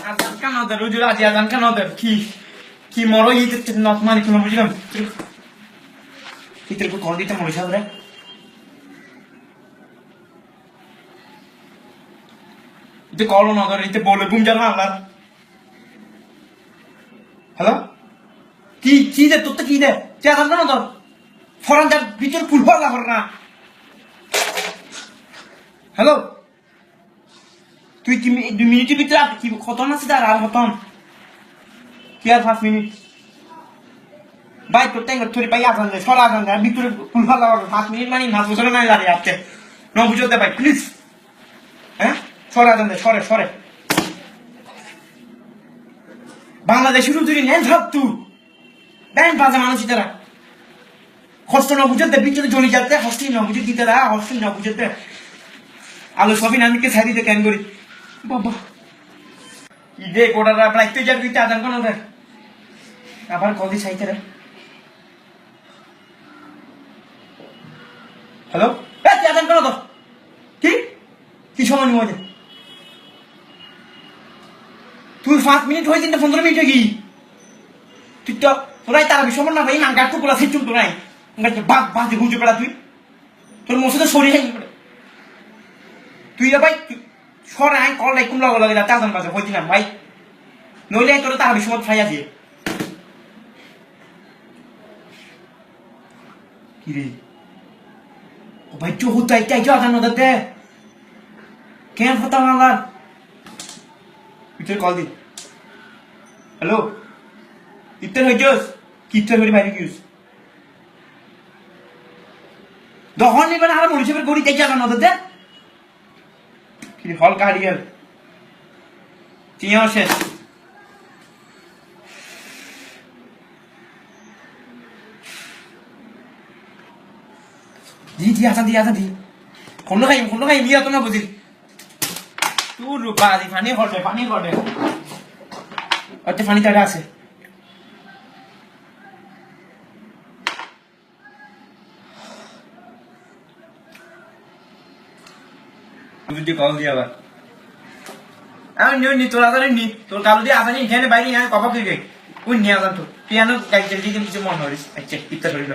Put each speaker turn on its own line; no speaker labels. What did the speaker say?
আজান কেন ওদের রুজুর আজি আজান কেন ওদের কি মরো ইতে নট মানে কি বুঝলাম ইতে কো কল দিতে মরে সাবরে ইতে কল না ধরে ইতে বলে ঘুম যান আল্লাহ হ্যালো কি দে তোর তো কি দে তুই আজান কেন তোর ফরান যার ভিতর ফুল পাল্লা কর না হ্যালো তুই কি 2 মিনিটের ভিতরে কি খতম আছে তার আর খতম কি আর 5 মিনিট ভাই তোর টাইম তোর পাই আজান দে সরা আজান দে ভিতরে ফুল পাল্লা কর 5 মিনিট মানে না বুঝলে না দাঁড়িয়ে আছে না বুঝতে ভাই প্লিজ হ্যাঁ সরা আজান দে সরে বাংলাদেশের রুজুরি নেন সব তুই দেন বাজে মানুষ তারা কষ্ট না বুঝতে ভিতরে জড়ি যাতে হস্তি না বুঝে দিতে রা হস্তি না বুঝতে আলো সবই নামিকে ছাড়ি দে কেন করি বাবা ইদে কোটারা প্রায় তুই যার ভিতরে আদান কোন দেখ আবার কদি চাইতে রে হ্যালো এ তুই আদান কোন তো কি সময় নিয়ে মজা তুই 5 মিনিট হয়ে 15 মিনিট কি তুই তো তোরাই তারা বিষয় না ভাই আঙ্গার তো পোলা সিচুন তো নাই আঙ্গার বাজে বুঝে পেড়া তুই তোর মোসে তো সরিয়ে তুই ভাই সরে আই কল লাই কুমলা লাগে তাজান বাজে হইছিলাম ভাই নইলে তোর তারা বিষয় খাই আছে কি রে ও ভাই চো হুতাই চাই চো আজান দে কেন ফতা মারলা তুই কল দি হ্যালো ইত্তের হইছস কিচ্ছর করে বাইরে গিয়েছ দহন নিবেন আর মরিচের গড়ি চাই আজান দে কি হল কাটি গেল তিন শেষ দি আসা দি কোন খাই নিয়ে তো না বুঝি তোর বাড়ি পানি ঘটে ওতে পানি তাড়া আছে তুই কল দিয়া আবার আমি নি তোর আজারে নি তোর কালো দিয়ে আজানি এখানে বাইরে কবা তুই গে ওই নিয়ে আজান তো পিয়ানো গাইতে দিতে কিছু মন হরিস আচ্ছা ইচ্ছা করিল